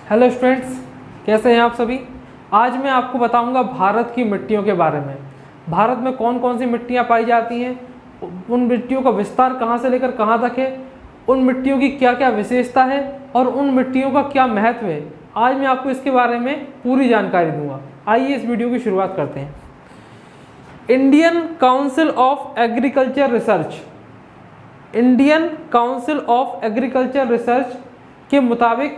Hello students, कैसे हैं आप सभी। आज मैं आपको बताऊंगा भारत की मिट्टियों के बारे में। भारत में कौन कौन सी मिट्टियां पाई जाती हैं, उन मिट्टियों का विस्तार कहां से लेकर कहां तक है, उन मिट्टियों की क्या क्या विशेषता है और उन मिट्टियों का क्या महत्व है। आज मैं आपको इसके बारे में पूरी जानकारी दूंगा। आइए इस वीडियो की शुरुआत करते हैं। Indian council of agriculture research, Indian council of agriculture research के मुताबिक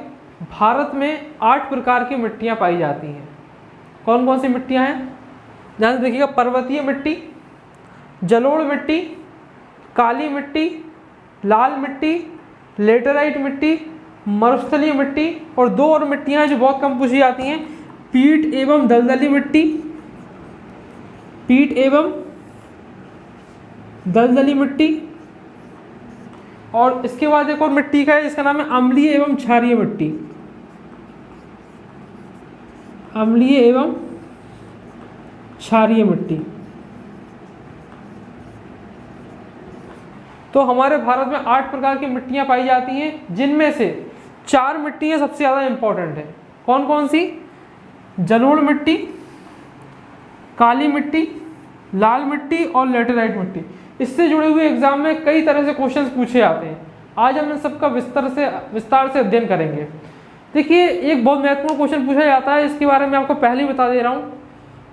भारत में 8 प्रकार की मिट्टियां पाई जाती हैं। कौन कौन सी मिट्टियां हैं, ध्यान से देखिएगा। पर्वतीय मिट्टी, जलोढ़ मिट्टी, काली मिट्टी, लाल मिट्टी, लेटेराइट मिट्टी, मरुस्थलीय मिट्टी और 2 और मिट्टियां हैं जो बहुत कम पूछी जाती हैं, पीट एवं दलदली मिट्टी, पीट एवं दलदली मिट्टी। और इसके बाद एक और मिट्टी का है, इसका नाम है अम्लीय एवं क्षारीय मिट्टी, अम्लीय एवं क्षारीय मिट्टी। तो हमारे भारत में 8 प्रकार की मिट्टियां पाई जाती हैं, जिनमें से 4 मिट्टियां सबसे ज़्यादा इंपॉर्टेंट है। कौन कौन सी? जलोढ़ मिट्टी, काली मिट्टी, लाल मिट्टी और लेटेराइट मिट्टी। इससे जुड़े हुए एग्जाम में कई तरह से क्वेश्चंस पूछे जाते हैं। आज हम इन सबका विस्तार से अध्ययन करेंगे। देखिए, एक बहुत महत्वपूर्ण क्वेश्चन पूछा जाता है, इसके बारे में आपको पहले ही बता दे रहा हूँ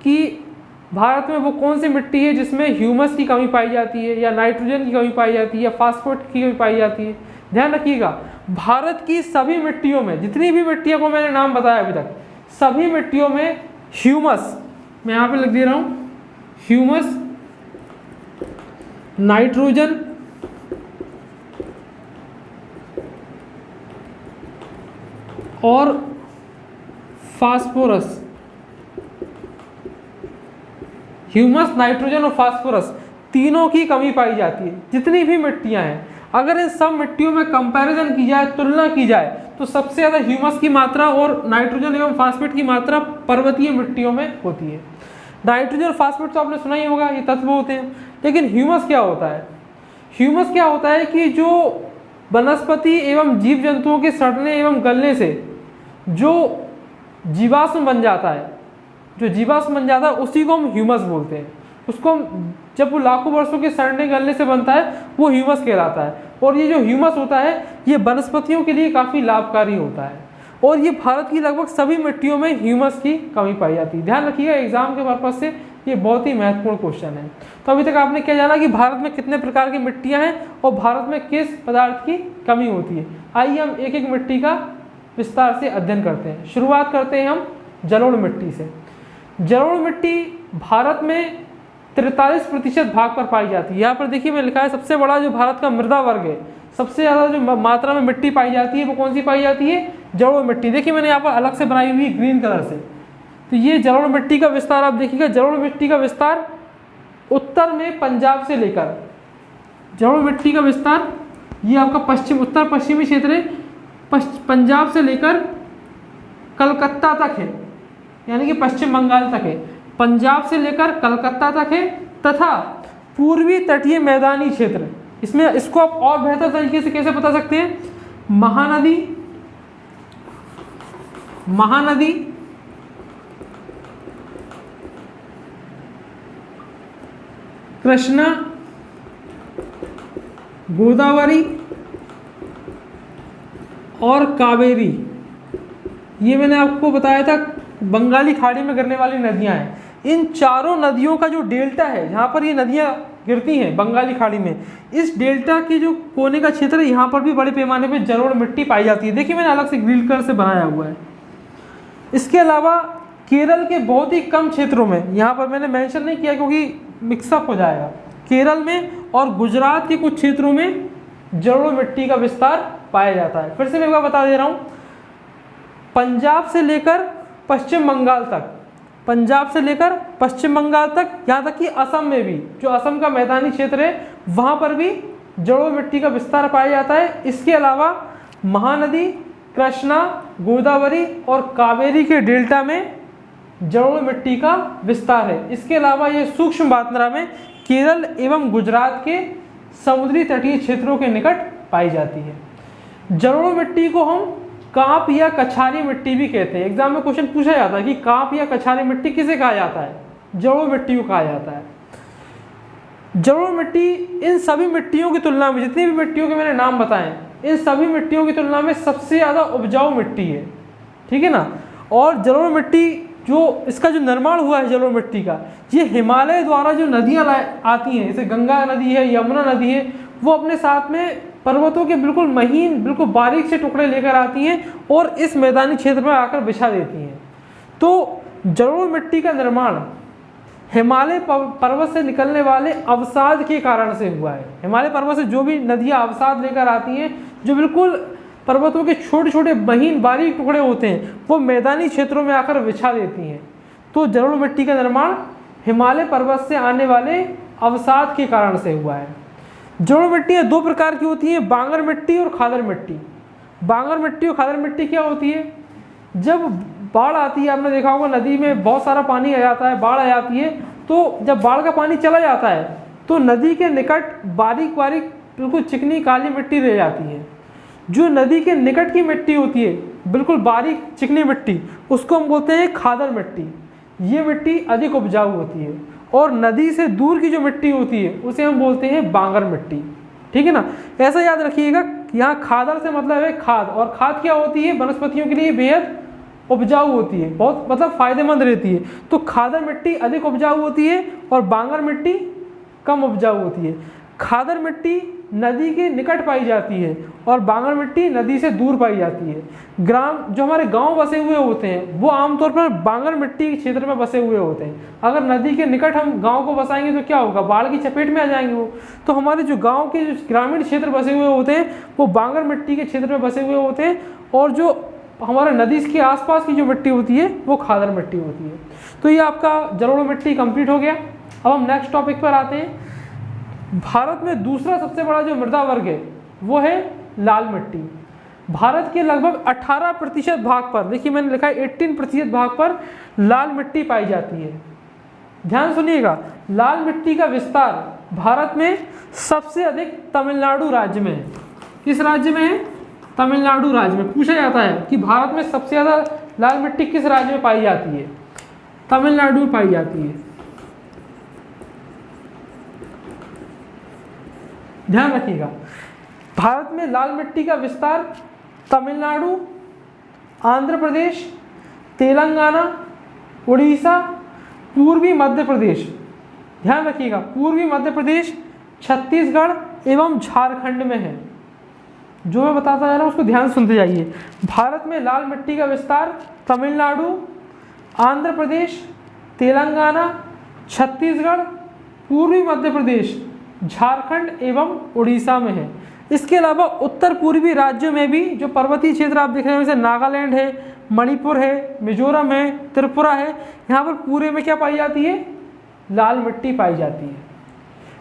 कि भारत में वो कौन सी मिट्टी है जिसमें ह्यूमस की कमी पाई जाती है, या नाइट्रोजन की कमी पाई जाती है, या फास्फोरेट की कमी पाई जाती है। ध्यान रखिएगा, भारत की सभी मिट्टियों में, जितनी भी मिट्टियों को मैंने नाम बताया अभी तक, सभी मिट्टियों में ह्यूमस, मैं यहाँ पे लिख दे रहा हूँ, ह्यूमस, नाइट्रोजन और फास्फोरस, ह्यूमस, नाइट्रोजन और फास्फोरस तीनों की कमी पाई जाती है। जितनी भी मिट्टियां हैं, अगर इन सब मिट्टियों में कंपैरिजन की जाए, तुलना की जाए, तो सबसे ज़्यादा ह्यूमस की मात्रा और नाइट्रोजन एवं फास्फेट की मात्रा पर्वतीय मिट्टियों में होती है। नाइट्रोजन और फास्फेट तो आपने सुना ही होगा, ये तत्व होते हैं। लेकिन ह्यूमस क्या होता है? ह्यूमस क्या होता है कि जो वनस्पति एवं जीव जंतुओं के सड़ने एवं गलने से जो जीवाश्म बन जाता है, जो जीवाश्म बन जाता है उसी को हम ह्यूमस बोलते हैं। उसको हम, जब वो लाखों वर्षों के सड़ने गलने से बनता है, वो ह्यूमस कहलाता है। और ये जो ह्यूमस होता है, ये वनस्पतियों के लिए काफ़ी लाभकारी होता है। और ये भारत की लगभग सभी मिट्टियों में ह्यूमस की कमी पाई जाती है। ध्यान रखिएगा, एग्जाम के पर्पज से ये बहुत ही महत्वपूर्ण क्वेश्चन है। तो अभी तक आपने क्या जाना कि भारत में कितने प्रकार की मिट्टियां हैं और भारत में किस पदार्थ की कमी होती है। आइए हम एक एक मिट्टी का विस्तार से अध्ययन करते हैं। शुरुआत करते हैं हम जलोढ़ मिट्टी से। जलोढ़ मिट्टी भारत में 43% भाग पर पाई जाती है। यहाँ पर देखिए मैं लिखा है, सबसे बड़ा जो भारत का मृदा वर्ग है, सबसे ज़्यादा जो मात्रा में मिट्टी पाई जाती है, वो कौन सी पाई जाती है? जलोढ़ मिट्टी। देखिए मैंने यहाँ पर अलग से बनाई हुई ग्रीन कलर से। तो ये जलोढ़ मिट्टी का विस्तार आप देखिएगा। जलोढ़ मिट्टी का विस्तार उत्तर में पंजाब से लेकर, जलोढ़ मिट्टी का विस्तार ये आपका पश्चिम, उत्तर पश्चिमी क्षेत्र है, पंजाब से लेकर कलकत्ता तक है, यानी कि पश्चिम बंगाल तक है। पंजाब से लेकर कलकत्ता तक है, तथा पूर्वी तटीय मैदानी क्षेत्र, इसमें इसको आप और बेहतर तरीके से कैसे बता सकते हैं? महानदी, महानदी, कृष्णा, गोदावरी और कावेरी, ये मैंने आपको बताया था बंगाली खाड़ी में गिरने वाली नदियां हैं। इन चारों नदियों का जो डेल्टा है, जहाँ पर ये नदियां गिरती हैं बंगाली खाड़ी में, इस डेल्टा के जो कोने का क्षेत्र है, यहाँ पर भी बड़े पैमाने पे जलोढ़ मिट्टी पाई जाती है। देखिए मैंने अलग से ग्रीन कलर से बनाया हुआ है। इसके अलावा केरल के बहुत ही कम क्षेत्रों में, यहाँ पर मैंने मेंशन नहीं किया क्योंकि मिक्सअप हो जाएगा, केरल में और गुजरात के कुछ क्षेत्रों में जलोढ़ मिट्टी का विस्तार पाया जाता है। फिर से मैं एक बार बता दे रहा हूँ, पंजाब से लेकर पश्चिम बंगाल तक, पंजाब से लेकर पश्चिम बंगाल तक, यहाँ तक कि असम में भी, जो असम का मैदानी क्षेत्र है, वहाँ पर भी जलोढ़ मिट्टी का विस्तार पाया जाता है। इसके अलावा महानदी, कृष्णा, गोदावरी और कावेरी के डेल्टा में जलोढ़ मिट्टी का विस्तार है। इसके अलावा ये सूक्ष्म मात्रा में केरल एवं गुजरात के समुद्री तटीय क्षेत्रों के निकट पाई जाती है। जलोढ़ मिट्टी को हम कांप या कछारी मिट्टी भी कहते हैं। एग्जाम में क्वेश्चन पूछा जाता है कि कांप या कछारी मिट्टी किसे कहा जाता है? जलोढ़ मिट्टी को कहा जाता है। जलोढ़ मिट्टी इन सभी मिट्टियों की तुलना में, जितनी भी मिट्टियों के मैंने नाम बताए, इन सभी मिट्टियों की तुलना में सबसे ज़्यादा उपजाऊ मिट्टी है, ठीक है ना। और जलोढ़ मिट्टी जो इसका जो निर्माण हुआ है जलोढ़ मिट्टी का, ये हिमालय द्वारा जो नदियाँ आती हैं, जैसे गंगा नदी है, यमुना नदी है, वो अपने साथ में पर्वतों के बिल्कुल महीन, बिल्कुल बारीक से टुकड़े लेकर आती हैं और इस मैदानी क्षेत्र में आकर बिछा देती हैं। तो जलोढ़ मिट्टी का निर्माण हिमालय पर्वत से निकलने वाले अवसाद के कारण से हुआ है। हिमालय पर्वत से जो भी नदियाँ अवसाद लेकर आती हैं, जो बिल्कुल पर्वतों के छोटे छोटे महीन बारीक टुकड़े होते हैं, वो मैदानी क्षेत्रों में आकर बिछा देती हैं। तो जलोढ़ मिट्टी का निर्माण हिमालय पर्वत से आने वाले अवसाद के कारण से हुआ है। जलोढ़ मिट्टियाँ दो प्रकार की होती हैं, बांगर मिट्टी और खादर मिट्टी। बांगर मिट्टी और खादर मिट्टी क्या होती है? जब बाढ़ आती है, आपने देखा होगा नदी में बहुत सारा पानी आ जाता है, बाढ़ आ जाती है, तो जब बाढ़ का पानी चला जाता है तो नदी के निकट बारीक बारीक बिल्कुल चिकनी काली मिट्टी रह जाती है। जो नदी के निकट की मिट्टी होती है, बिल्कुल बारीक चिकनी मिट्टी, उसको हम बोलते हैं खादर मिट्टी। ये मिट्टी अधिक उपजाऊ होती है। और नदी से दूर की जो मिट्टी होती है उसे हम बोलते हैं बांगर मिट्टी, ठीक है ना। ऐसा याद रखिएगा, यहाँ खादर से मतलब है खाद, और खाद क्या होती है? वनस्पतियों के लिए बेहद उपजाऊ होती है, बहुत मतलब फायदेमंद रहती है। तो खादर मिट्टी अधिक उपजाऊ होती है और बांगर मिट्टी कम उपजाऊ होती है। खादर मिट्टी नदी के निकट पाई जाती है और बांगर मिट्टी नदी से दूर पाई जाती है। जो हमारे गांव बसे हुए होते हैं वो आमतौर पर बांगर मिट्टी के क्षेत्र में बसे हुए होते हैं। अगर नदी के निकट हम गांव को बसाएंगे तो क्या होगा? बाढ़ की चपेट में आ जाएंगे वो। तो हमारे जो गाँव के जो ग्रामीण क्षेत्र बसे हुए होते हैं वो बांगर मिट्टी के क्षेत्र में बसे हुए होते हैं, और जो हमारे नदी के आसपास की जो मिट्टी होती है वो खादर मिट्टी होती है। तो ये आपका जलोढ़ मिट्टी कंप्लीट हो गया। अब हम नेक्स्ट टॉपिक पर आते हैं। भारत में दूसरा सबसे बड़ा जो मृदा वर्ग है वो है लाल मिट्टी। भारत के लगभग 18% भाग पर, देखिए मैंने लिखा है 18% भाग पर लाल मिट्टी पाई जाती है। ध्यान सुनिएगा, लाल मिट्टी का विस्तार भारत में सबसे अधिक तमिलनाडु राज्य में है। किस राज्य में है? तमिलनाडु राज्य में। पूछा जाता है कि भारत में सबसे ज़्यादा लाल मिट्टी किस राज्य में पाई जाती है? तमिलनाडु में पाई जाती है। ध्यान रखिएगा, भारत में लाल मिट्टी का विस्तार तमिलनाडु, आंध्र प्रदेश, तेलंगाना, उड़ीसा, पूर्वी मध्य प्रदेश, ध्यान रखिएगा पूर्वी मध्य प्रदेश, छत्तीसगढ़ एवं झारखंड में है। जो मैं बताता जा रहा हूँ उसको ध्यान सुनते जाइए। भारत में लाल मिट्टी का विस्तार तमिलनाडु, आंध्र प्रदेश, तेलंगाना, छत्तीसगढ़, पूर्वी मध्य प्रदेश, झारखंड एवं उड़ीसा में है। इसके अलावा उत्तर पूर्वी राज्यों में भी जो पर्वतीय क्षेत्र आप देख रहे हैं, जैसे नागालैंड है, मणिपुर है, मिजोरम है, त्रिपुरा है, यहाँ पर पूरे में क्या पाई जाती है? लाल मिट्टी पाई जाती है।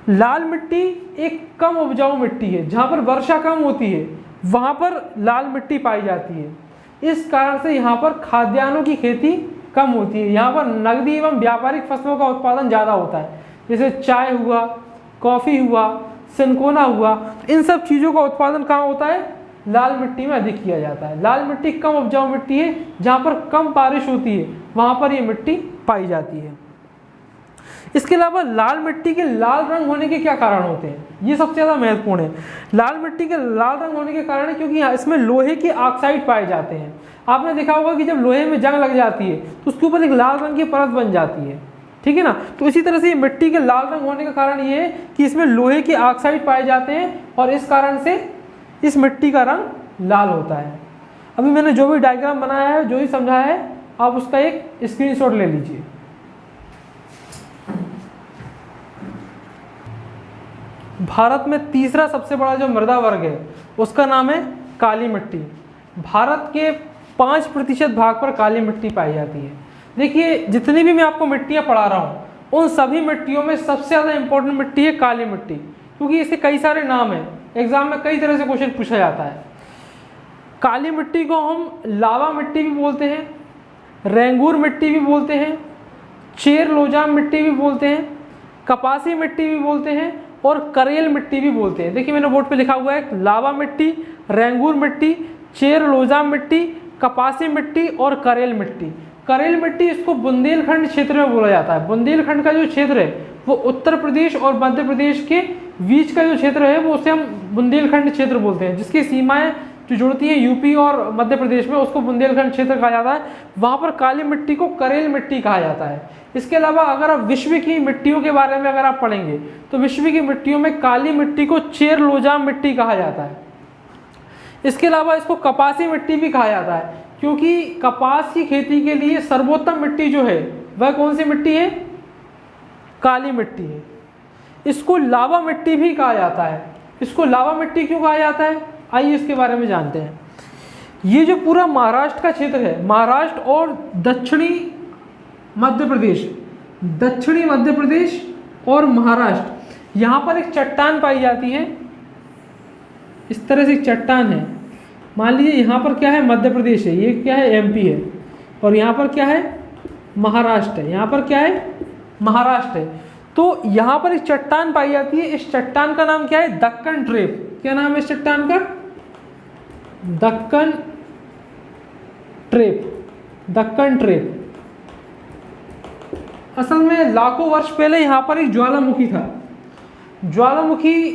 लाल मिट्टी एक कम उपजाऊ मिट्टी है, जहाँ पर वर्षा कम होती है वहाँ पर लाल मिट्टी पाई जाती है। इस कारण से यहाँ पर खाद्यान्नों की खेती कम होती है। यहाँ पर नकदी एवं व्यापारिक फसलों का उत्पादन ज़्यादा होता है, जैसे चाय हुआ, कॉफ़ी हुआ, सिनकोना हुआ। इन सब चीज़ों का उत्पादन कहाँ होता है? लाल मिट्टी में अधिक किया जाता है। लाल मिट्टी कम उपजाऊ मिट्टी है, जहाँ पर कम बारिश होती है वहाँ पर ये मिट्टी पाई जाती है। इसके अलावा लाल मिट्टी के लाल रंग होने के क्या कारण होते हैं? ये सबसे ज़्यादा महत्वपूर्ण है। लाल मिट्टी के लाल रंग होने के कारण है क्योंकि इसमें लोहे के ऑक्साइड पाए जाते हैं। आपने देखा होगा कि जब लोहे में जंग लग जाती है तो उसके ऊपर एक लाल रंग की परत बन जाती है, ठीक है ना। तो इसी तरह से ये मिट्टी के लाल रंग होने का कारण ये है कि इसमें लोहे के ऑक्साइड पाए जाते हैं और इस कारण से इस मिट्टी का रंग लाल होता है। अभी मैंने जो भी डायग्राम बनाया है, जो भी समझाया है, आप उसका एक स्क्रीनशॉट ले लीजिए। भारत में तीसरा सबसे बड़ा जो मृदा वर्ग है उसका नाम है काली मिट्टी। भारत के 5% भाग पर काली मिट्टी पाई जाती है। देखिए, जितनी भी मैं आपको मिट्टियाँ पढ़ा रहा हूँ उन सभी मिट्टियों में सबसे ज़्यादा इंपॉर्टेंट मिट्टी है काली मिट्टी, क्योंकि इसके कई सारे नाम हैं। एग्जाम में कई तरह से क्वेश्चन पूछा जाता है। काली मिट्टी को हम लावा मिट्टी भी बोलते हैं, रेंगूर मिट्टी भी बोलते हैं, चेर लोजाम मिट्टी भी बोलते हैं, कपासी मिट्टी भी बोलते हैं और करेल मिट्टी भी बोलते हैं। देखिए मैंने बोर्ड पे लिखा हुआ है लावा मिट्टी, रेंगूर मिट्टी, चेरलोजा मिट्टी, कपासी मिट्टी और करेल मिट्टी। करेल मिट्टी इसको बुंदेलखंड क्षेत्र में बोला जाता है। बुंदेलखंड का जो क्षेत्र है वो उत्तर प्रदेश और मध्य प्रदेश के बीच का जो क्षेत्र है वो उसे हम बुंदेलखंड क्षेत्र बोलते हैं, जिसकी सीमाएं जो जुड़ती हैं यूपी और मध्य प्रदेश में, उसको बुंदेलखंड क्षेत्र कहा जाता है। वहाँ पर काली मिट्टी को करेल मिट्टी कहा जाता है। इसके अलावा अगर आप विश्व की मिट्टियों के बारे में अगर आप पढ़ेंगे तो विश्व की मिट्टियों में काली मिट्टी को चेरलोजा मिट्टी कहा जाता है। इसके अलावा इसको कपासी मिट्टी भी कहा जाता है, क्योंकि कपास की खेती के लिए सर्वोत्तम मिट्टी जो है वह कौन सी मिट्टी है? काली मिट्टी है। इसको लावा मिट्टी भी कहा जाता है। इसको लावा मिट्टी क्यों कहा जाता है, आइए इसके बारे में जानते हैं। ये जो पूरा महाराष्ट्र का क्षेत्र है, महाराष्ट्र और दक्षिणी मध्य प्रदेश और महाराष्ट्र, यहाँ पर एक चट्टान पाई जाती है। इस तरह से एक चट्टान है। मान लीजिए यहाँ पर क्या है? मध्य प्रदेश है, ये क्या है? एमपी है, और यहाँ पर क्या है? महाराष्ट्र है। यहाँ पर क्या है? महाराष्ट्र है। तो यहाँ पर एक चट्टान पाई जाती है। इस चट्टान का नाम क्या है? दक्कन ट्रेप। क्या नाम है इस चट्टान का? दक्कन ट्रेप। असल में लाखों वर्ष पहले यहाँ पर एक ज्वालामुखी था। ज्वालामुखी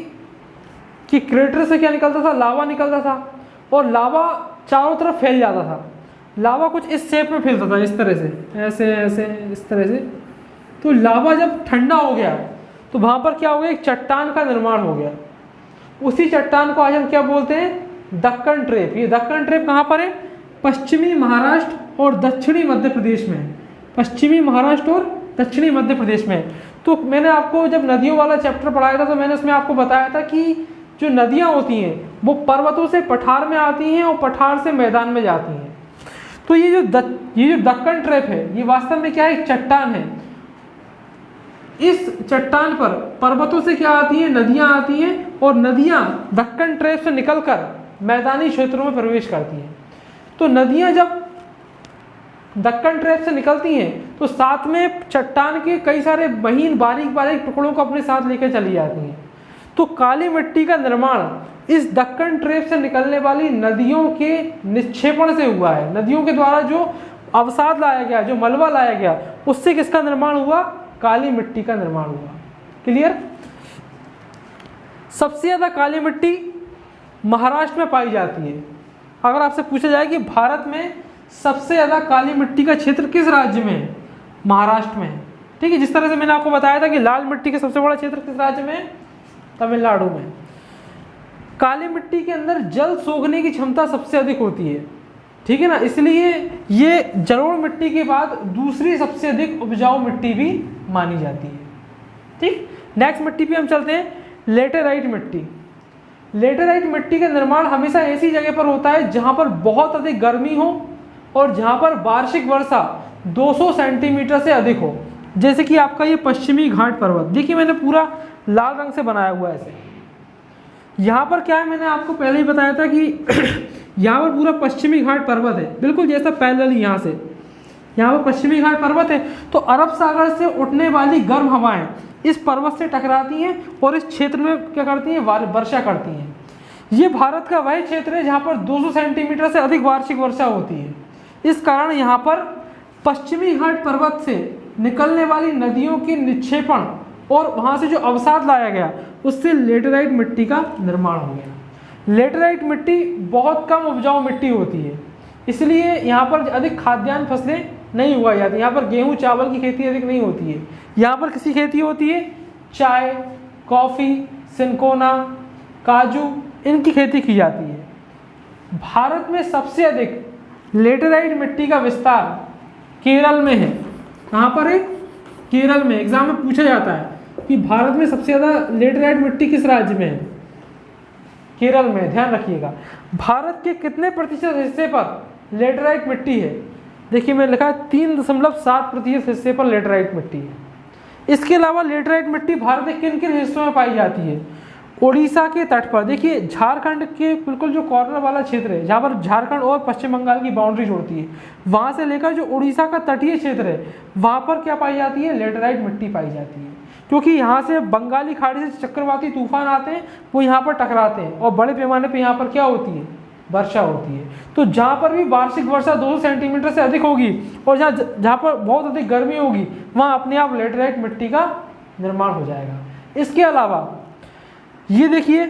की क्रेटर से क्या निकलता था? लावा निकलता था, और लावा चारों तरफ फैल जाता था। लावा कुछ इस शेप में फैलता था, इस तरह से, ऐसे ऐसे इस तरह से। तो लावा जब ठंडा हो गया तो वहाँ पर क्या हो गया? एक चट्टान का निर्माण हो गया। उसी चट्टान को आज हम क्या बोलते हैं? दक्कन ट्रेप। ये दक्कन ट्रेप कहाँ पर है? पश्चिमी महाराष्ट्र और दक्षिणी मध्य प्रदेश में है। पश्चिमी महाराष्ट्र और दक्षिणी मध्य प्रदेश में। तो मैंने आपको जब नदियों वाला चैप्टर पढ़ाया था तो मैंने उसमें आपको बताया था कि जो नदियाँ होती हैं वो पर्वतों से पठार में आती हैं और पठार से मैदान में जाती हैं। तो ये जो दक्कन ट्रेप है ये वास्तव में क्या है? एक चट्टान है। इस चट्टान पर पर्वतों से क्या आती हैं? नदियाँ आती हैं, और नदियाँ दक्कन ट्रेप से निकलकर मैदानी क्षेत्रों में प्रवेश करती हैं। तो नदियाँ जब दक्कन ट्रेप से निकलती हैं तो साथ में चट्टान के कई सारे महीन बारीक टुकड़ों को अपने साथ लेकर चली जाती हैं। तो काली मिट्टी का निर्माण इस दक्कन ट्रेप से निकलने वाली नदियों के निक्षेपण से हुआ है। नदियों के द्वारा जो अवसाद लाया गया, जो मलबा लाया गया, उससे किसका निर्माण हुआ? काली मिट्टी का निर्माण हुआ। क्लियर? सबसे ज्यादा काली मिट्टी महाराष्ट्र में पाई जाती है। अगर आपसे पूछा जाए कि भारत में सबसे ज्यादा काली मिट्टी का क्षेत्र किस राज्य में है? महाराष्ट्र में है। ठीक है, जिस तरह से मैंने आपको बताया था कि लाल मिट्टी का सबसे बड़ा क्षेत्र किस राज्य में है? तमिलनाडु में। काली मिट्टी के अंदर जल सोखने की क्षमता सबसे अधिक होती है। ठीक है ना, इसलिए ये जलोढ़ मिट्टी के बाद दूसरी सबसे अधिक उपजाऊ मिट्टी भी मानी जाती है। ठीक, नेक्स्ट मिट्टी पे हम चलते हैं, लेटेराइट मिट्टी। लेटेराइट मिट्टी का निर्माण हमेशा ऐसी जगह पर होता है जहां पर बहुत अधिक गर्मी हो और जहां पर वार्षिक वर्षा 200 सेंटीमीटर से अधिक हो। जैसे कि आपका ये पश्चिमी घाट पर्वत, देखिए मैंने पूरा लाल रंग से बनाया हुआ है ऐसे। यहाँ पर क्या है, मैंने आपको पहले ही बताया था कि यहाँ पर पूरा पश्चिमी घाट पर्वत है, बिल्कुल जैसा पैरेलल यहाँ से। यहाँ पर पश्चिमी घाट पर्वत है, तो अरब सागर से उठने वाली गर्म हवाएं इस पर्वत से टकराती हैं और इस क्षेत्र में क्या करती हैं? वर्षा करती हैं। ये भारत का वह क्षेत्र है जहाँ पर 200 सेंटीमीटर से अधिक वार्षिक वर्षा होती है। इस कारण यहाँ पर पश्चिमी घाट पर्वत से निकलने वाली नदियों की निक्षेपण और वहाँ से जो अवसाद लाया गया उससे लेटेराइट मिट्टी का निर्माण हो गया। लेटेराइट मिट्टी बहुत कम उपजाऊ मिट्टी होती है, इसलिए यहाँ पर अधिक खाद्यान्न फसलें नहीं उगाई जाती। यहाँ पर गेहूँ चावल की खेती अधिक नहीं होती है। यहाँ पर किसी खेती होती है? चाय, कॉफ़ी, सिनकोना, काजू, इनकी खेती की जाती है। भारत में सबसे अधिक लेटेराइट मिट्टी का विस्तार केरल में है। कहाँ पर है? केरल में। एग्जाम में पूछा जाता है कि भारत में सबसे ज़्यादा लेटेराइट मिट्टी किस राज्य में है? केरल में। ध्यान रखिएगा। भारत के कितने प्रतिशत हिस्से पर लेटेराइट मिट्टी है? देखिए मैंने लिखा है 3.7% हिस्से पर लेटेराइट मिट्टी है। इसके अलावा लेटेराइट मिट्टी भारत के किन किन हिस्सों में पाई जाती है? उड़ीसा के तट पर, देखिए झारखंड के बिल्कुल जो कॉर्नर वाला क्षेत्र है जहाँ पर झारखंड और पश्चिम बंगाल की बाउंड्री जोड़ती है, वहाँ से लेकर जो उड़ीसा का तटीय क्षेत्र है वहाँ पर क्या पाई जाती है? लेटेराइट मिट्टी पाई जाती है। क्योंकि यहाँ से बंगाली खाड़ी से चक्रवाती तूफान आते हैं, वो यहाँ पर टकराते हैं और बड़े पैमाने पर यहाँ पर क्या होती है? वर्षा होती है। तो जहाँ पर भी वार्षिक वर्षा 200 सेंटीमीटर से अधिक होगी और जहाँ पर बहुत अधिक गर्मी होगी वहाँ अपने आप लेटेराइट मिट्टी का निर्माण हो जाएगा। इसके अलावा ये देखिए,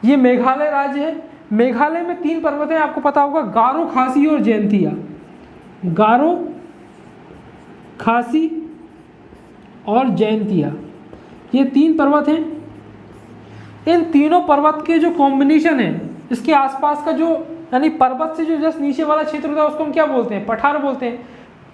ये मेघालय राज्य है। मेघालय में 3 पर्वत हैं, आपको पता होगा, गारो, खासी और जयंतिया। गारो, खासी और जयंतिया, ये 3 पर्वत हैं। इन तीनों पर्वत के जो कॉम्बिनेशन है, इसके आसपास का जो यानी पर्वत से जो जस्ट नीचे वाला क्षेत्र होता है उसको हम क्या बोलते हैं? पठार बोलते हैं।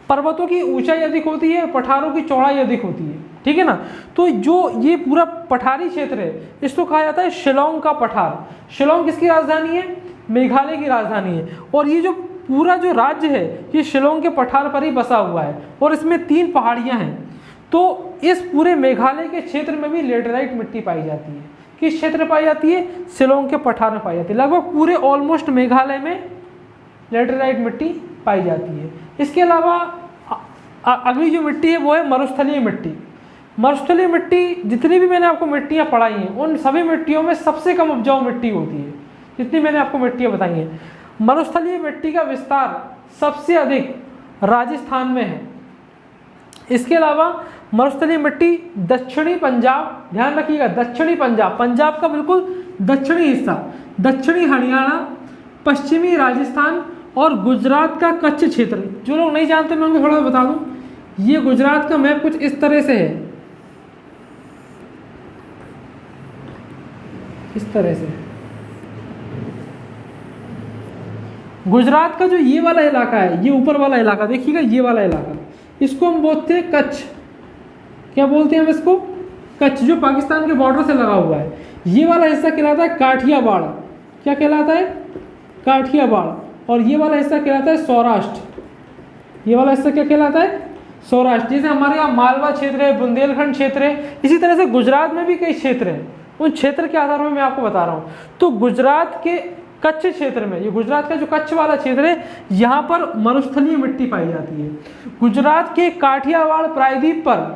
पर्वतों की ऊंचाई अधिक होती है, पठारों की चौड़ाई अधिक होती है, ठीक है ना। तो जो ये पूरा पठारी क्षेत्र है इसको कहा जाता है शिलोंग का पठार। शिलोंग किसकी राजधानी है? मेघालय की राजधानी है। और ये जो पूरा जो राज्य है ये शिलोंग के पठार पर ही बसा हुआ है और इसमें 3 पहाड़ियाँ हैं। तो इस पूरे मेघालय के क्षेत्र में भी लेटेराइट मिट्टी पाई जाती है। किस क्षेत्र में पाई जाती है? शिलोंग के पठार में पाई जाती है। लगभग पूरे ऑलमोस्ट मेघालय में लेटेराइट मिट्टी पाई जाती है। इसके अलावा अगली जो मिट्टी है वो है मरुस्थलीय मिट्टी। मरुस्थलीय मिट्टी, जितनी भी मैंने आपको मिट्टियाँ पढ़ाई हैं उन सभी मिट्टियों में सबसे कम उपजाऊ मिट्टी होती है, जितनी मैंने आपको मिट्टियाँ बताई हैं। मरुस्थलीय मिट्टी का विस्तार सबसे अधिक राजस्थान में है। इसके अलावा मरुस्थलीय मिट्टी दक्षिणी पंजाब, ध्यान रखिएगा, दक्षिणी पंजाब, पंजाब का बिल्कुल दक्षिणी हिस्सा, दक्षिणी हरियाणा, पश्चिमी राजस्थान और गुजरात का कच्छ क्षेत्र। जो लोग नहीं जानते मैं उनको थोड़ा बता दूं, ये गुजरात का मैप कुछ इस तरह से है, इस तरह से। गुजरात का जो ये वाला इलाका है, ये ऊपर वाला इलाका देखिएगा, ये वाला इलाका, इसको हम बोलते हैं कच्छ। क्या बोलते हैं हम इसको? कच्छ, जो पाकिस्तान के बॉर्डर से लगा हुआ है। ये वाला हिस्सा कहलाता है काठियावाड़। क्या कहलाता है? काठियावाड़। और ये वाला हिस्सा कहलाता है सौराष्ट्र। ये वाला हिस्सा क्या कहलाता है? सौराष्ट्र। जैसे हमारे यहाँ मालवा क्षेत्र है, बुंदेलखंड क्षेत्र है, इसी तरह से गुजरात में भी कई क्षेत्र हैं। उन क्षेत्र के आधार में मैं आपको बता रहा हूँ। तो गुजरात के कच्छ क्षेत्र में, ये गुजरात का जो कच्छ वाला क्षेत्र है, यहाँ पर मरुस्थलीय मिट्टी पाई जाती है। गुजरात के काठियावाड़ प्रायद्वीप पर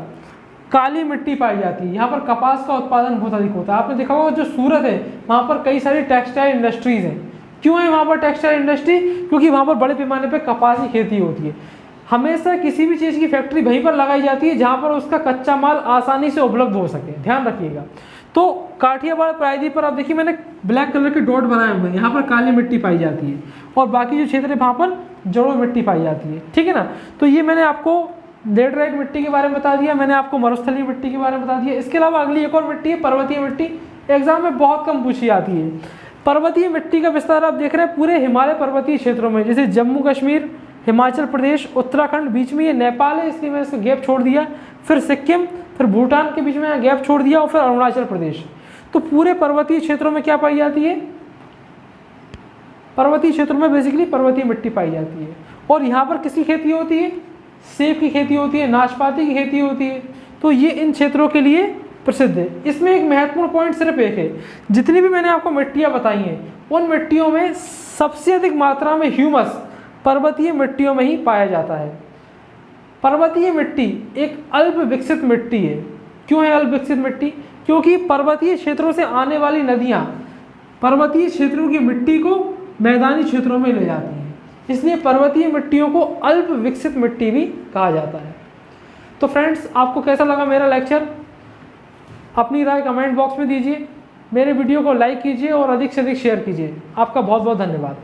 काली मिट्टी पाई जाती है। यहाँ पर कपास का उत्पादन बहुत अधिक होता है। आपने देखा होगा जो सूरत है वहाँ पर कई सारी टेक्सटाइल इंडस्ट्रीज हैं। क्यों है वहाँ पर टेक्सटाइल इंडस्ट्री? क्योंकि वहाँ पर बड़े पैमाने पर कपास की खेती होती है। हमेशा किसी भी चीज़ की फैक्ट्री वहीं पर लगाई जाती है जहाँ पर उसका कच्चा माल आसानी से उपलब्ध हो सके, ध्यान रखिएगा। तो काठियावाड़ प्रायद्वीप पर आप देखिए मैंने ब्लैक कलर के डॉट बनाए हुए हैं, यहाँ पर काली मिट्टी पाई जाती है और बाकी जो क्षेत्र है वहाँ पर जड़ों मिट्टी पाई जाती है, ठीक है ना। तो ये मैंने आपको लेटेराइट मिट्टी के बारे में बता दिया, मैंने आपको मरुस्थलीय मिट्टी के बारे में बता दिया। इसके अलावा अगली एक और मिट्टी है पर्वतीय मिट्टी। एग्जाम में बहुत कम पूछी जाती है। पर्वतीय मिट्टी का विस्तार आप देख रहे हैं पूरे हिमालय पर्वतीय क्षेत्रों में, जैसे जम्मू कश्मीर, हिमाचल प्रदेश, उत्तराखंड, बीच में ये नेपाल है इसलिए मैंने इसको गैप छोड़ दिया, फिर सिक्किम, फिर भूटान के बीच में गैप छोड़ दिया और फिर अरुणाचल प्रदेश। तो पूरे पर्वतीय क्षेत्रों में क्या पाई जाती है? पर्वतीय क्षेत्रों में बेसिकली पर्वतीय मिट्टी पाई जाती है। और यहाँ पर किसकी खेती होती है? सेब की खेती होती है, नाशपाती की खेती होती है। तो ये इन क्षेत्रों के लिए प्रसिद्ध है। इसमें एक महत्वपूर्ण पॉइंट सिर्फ एक है, जितनी भी मैंने आपको मिट्टियाँ बताई हैं उन मिट्टियों में सबसे अधिक मात्रा में ह्यूमस पर्वतीय मिट्टियों में ही पाया जाता है। पर्वतीय मिट्टी एक अल्प विकसित मिट्टी है। क्यों है अल्प विकसित मिट्टी? क्योंकि पर्वतीय क्षेत्रों से आने वाली नदियाँ पर्वतीय क्षेत्रों की मिट्टी को मैदानी क्षेत्रों में ले जाती हैं, इसलिए पर्वतीय मिट्टियों को अल्प विकसित मिट्टी भी कहा जाता है। तो फ्रेंड्स, आपको कैसा लगा मेरा लेक्चर? अपनी राय कमेंट बॉक्स में दीजिए, मेरे वीडियो को लाइक कीजिए और अधिक से अधिक शेयर कीजिए। आपका बहुत बहुत धन्यवाद।